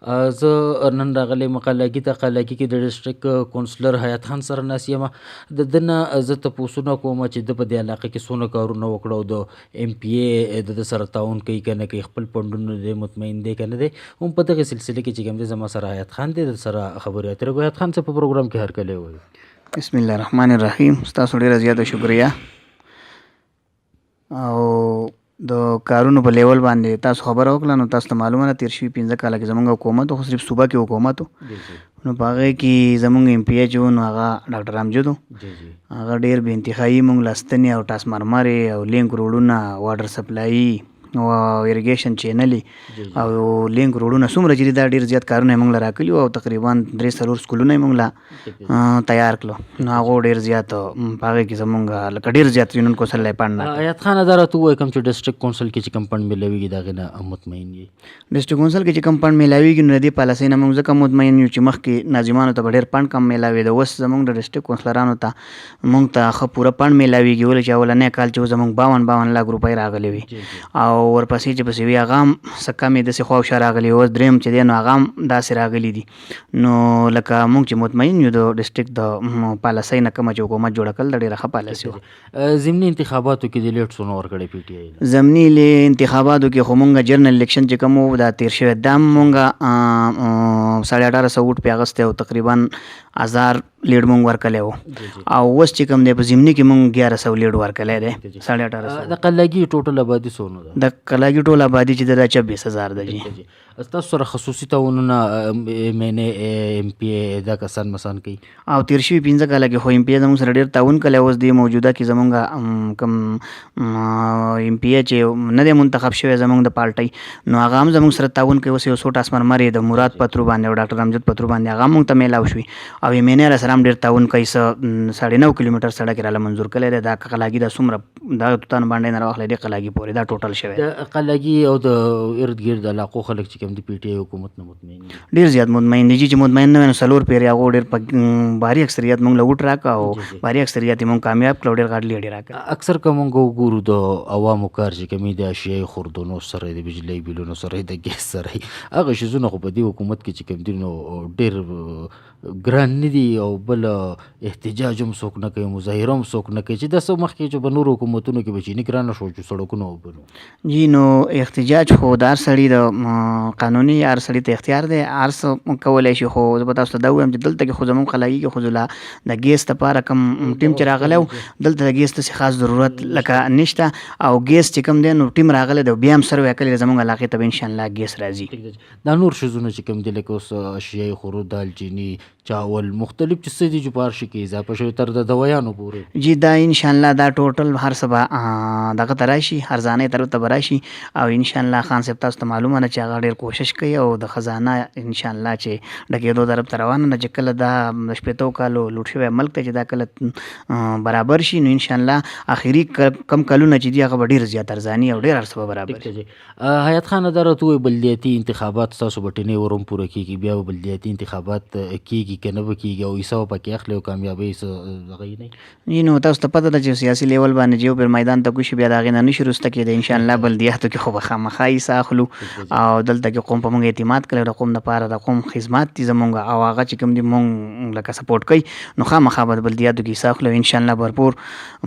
زه نن راغلی قلاګي ته. قلاګي کې د ډسټرک کونسلر حیات خان سره ناست یم. د ده نه زه تپوسونه کوم چې ده په دې علاقه کې څونه کارونه وکړه او د ایم پی ای د ده سره تعاون کوي که نه کوي، خپل فنډونه دی مطمئن دی که نه دی. هم په دغې سلسله کې چې کوم دی زما سره حیات خان دی، د سره خبرې اترې کوو. حیات خان څه په پروګرام کې هرکلی وایي. بسم الله الرحمن الرحیم. ستاسو ډېره زیاته شکریه. او د کارونو په لیول باندې تاسو خبره وکړه، نو تاسو ته معلومه ده تېر شوي 15 کاله کې زموږ حکومت خو صرف صوبه کې حکومت و، نو په هغې کې زموږ ایم پی ایچ و نو هغه ډاکټر امجد و. هغه ډېر بې انتهایي موږ لستنې او ټاسمرمرې او لینک روډونه، واټر سپلایي او ایریګیشن چینلې او لینک روډونه څومره چې دي دا ډېر زیات کارونه یې موږ له راکلي وو او تقریبا 3-4 سکولونه یې موږ له تیار کړلو. نو هغو ډېر زیات په هغې کې زموږ لکه ډېر زیات یونین کونسل له یې فنډ نه. حیات خانه دا راته ووایه کوم چې ډسټرک کونسل کې چې کوم فنډ میلاویږي د هغې نه مطمئن یې؟ ډسټرک کونسل کې چې کوم فنډ میلاویږي نو د دې پالیسۍ نه موږ ځکه مطمئن یو چې مخکې ناظمانو ته به ډېر فنډ کم میلاوېده. اوس زموږ د ډسټرک کونسلرانو ته موږ ته ښه پوره فنډ میلاویږي، ولې چې اولنی کال چې و زموږ 52 لاک روپۍ راغلې وي او ورپسې چې پسې وي هغه هم څه کم یې داسې خوا او شا راغلي. اوس درېیم چې دی نو هغه هم داسې راغلي دي. نو لکه موږ چې مطمئن یو د ډسټرک د پالیسۍ نه کومه چې حکومت جوړه کړل د ډېره ښه پالیسي وه. ضمني انتخاباتو کې د لیټ څونه ورکړی پی ټي آی؟ ضمني انتخاباتو کې خو مونږ جنرال الیکشن چې کوم و دا تېر شوی دا مونږ 1850 ووټ پې اخیستی او تقریبا 1000 لیډ مونږ ورکلی و. او اوس چې کوم دی په ضمني کې مونږ 1100 لیډ ورکلی دی. 1850. د قلاګي ټوټل آبادي څونه ده؟ د قلاګي ټول آبادي چې ده 24000 ده. جی ستاسو سره خصوصي تعاونونه ایم این ای ایم پی ای دا کسان مسان کوي؟ او تېر شوي 15 کاله کې خو ایم پی ای زموږ سره ډېر تعاون کلی. اوس دې موجوده کې زموږ کوم ایم پی ای چې نه دی منتخب شوی زموږ د پارټۍ نو هغه هم زموږ سره تعاون کوي. اوس یو څو ټاسمرمر یې د مراد پترو باندې او ډاکټر امجد پترو باندې هغه هم موږ ته میلاو شوي او ایم این ای راسره هم ډېر تعاون کوي. 9.5 کیلومتر سړک یې راله منظور کلی دی. دا قلاګي دا څومره دا توتانو باندې نه راواخلی دی قلاګي پورې دا ټوټل شوی. د قلاګي او د ارد ګرد علاقو خلک چې کوم د پی ټي آی حکومت نه مطمئن دي؟ ډېر زیات مطمئن دي چې مطمئن نه وي نو 4 پیرې هغو ډېر باري اکثریت موږ له ووټ راکړه او باري اکثریت یې موږ کامیاب کړه او ډېر غټ لیډ یې راکړه. اکثر که موږ وګورو د عوامو کار چې کوم د اشیایي خوردونو سره د بجلي بیلونو سره د ګیس سره هغه شیزونه خو په دې حکومت کې چې کوم دي نو ډېر ګران نه دي او بل احتجاج هم څوک نه کوي، مظاهره هم څوک نه کوي چې دا څه مخکې چې په نورو حکومتونو کې به چیني ګرانه شو چې سړکونه وبنو. جی نو احتجاج خو د هر سړي د قانوني هر سړي ته اختیار دی، هر څه کولی شي. خو زه به تاسو ته دا ووایم چې دلته کې خو زموږ قلاګي کې خو د ګیس دپاره کوم ټیم چې راغلی و دلته د ګیس داسې خاص ضرورت لکه نشته او ګیس چې کوم دی نو ټیم راغلی دی بیا هم سروی کړی دی زموږ علاقې ته به انشاءالله ګیس راځي. دا نور شیزونه چې کوم دی لکه اوس اشیایي خورو، دالچیني، چاول، مختلف چې څه دي چې په هر شي کې اضافه شوي تر د دوایانو پورې. جی دا انشاءالله دا ټوټل هر څه به دغه ته راشي، ارزانۍ طرف ته به راشي او انشاءالله خان صاحب تاسو ته معلومه ده چې هغه ډېر کوشش کوي او د خزانه انشاءالله چې ډکېدو طرف ته روانه ده چې کله دا 15 کالو لوټ شوی ملک ته چې دا کله برابر شي نو انشاءالله آخري کم کلونه چې دي هغه به ډېر زیات ارزاني او ډېر هر څه به برابر شي. حیات خانه دا راته ووایي بلدیاتي انتخابات ستاسو به ټینۍ ورم پوره کېږي، بیا به بلدیاتي انتخابات کېږي که نه به کېږي او حصه به پکې اخلي او کامیابۍ څه دغه یې نه؟ جی نو تاسو ته پته ده چې سیاسي لیول باندې چې یو پرې میدان ته کوشي بیا د هغې نه نشي وروسته کېدی. انشاءالله بلدیاتو کې خو به خامخا حصه اخلو او دلته کې قوم په موږ اعتماد کړی د قوم دپاره د قوم خدمات دي زمونږ او هغه چې کوم دي مونږ لکه سپورټ کوي نو خامخا به د بلدیاتو کې حصه اخلو انشاءالله بھرپور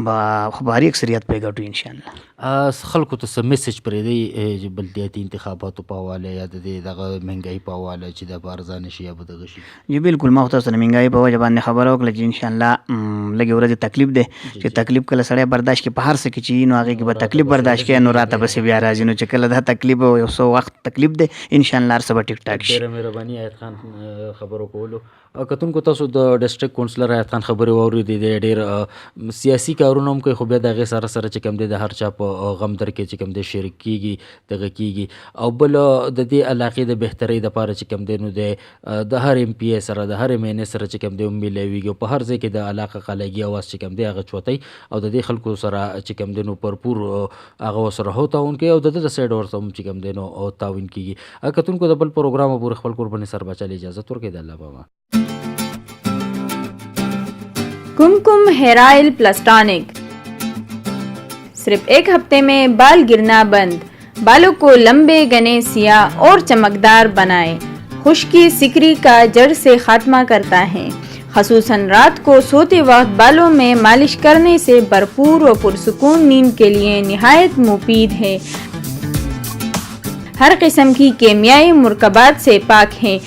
به بھاري اکثریت پې ګټو انشاءالله. خلکو ته څه میسج پرېږدئ چې بلدیاتي انتخاباتو په حواله یا د دې دغه مهنګایي په حواله چې دا به ارزانه شي یا به دغه شي؟ جی بالکل ما خو تاسو ته د مهنګایي په وجه باندې خبره وکړه چې انشاءالله لږې ورځې تکلیف دی چې تکلیف کله سړی برداشت کړي په هر څه کې چې نو هغې کې به تکلیف برداشت کړي نو راته پسې بیا راځي نو چې کله دا تکلیف یو څو وخت تکلیف دی انشاءالله هر څه به ټیک ټاک شي. ډېره مهرباني حیات خان خبرو کولو. کتونکو تاسو د ډسټرک کونسلر حیات خان خبرې واورېدې دی ډېر سیاسي کارونه هم کوي خو بیا د هغې سره سره چې کوم دی د هر چا په غم در کې چې کوم دی شریک کېږي دغه کېږي او بل د دې علاقې د بهترۍ دپاره چې کوم دی نو دی د هر ایم پی ای سره د هر ایم این ای سره چې کوم دی میلاویږي او په هر ځای کې د علاقه قلاګي اواز چې کوم دی هغه چوتی او د دې خلکو سره چې کوم دی نو پرپور هغه ورسره هو تعاون کوي او د ده د سایډ ورته هم چې کوم دی نو تعاون کېږي. کتونکو د بل پروګرام پورې خپل قرباني سربچاله اجازت ورکړئ. د الله بابا कुमकुम hair oil plus tonic सिर्फ 1 हफ्ते में बाल गिरना बंद, बालों को लंबे घने सियाह और चमकदार बनाएं। खुश्की सिकरी का जड़ से खात्मा करता है। ख़ुसूसन रात को सोते वक्त बालों में मालिश करने से भरपूर और पुरसुकून नींद के लिए निहायत मुफीद है। हर किस्म की केमियाई मुरकबात से पाक है।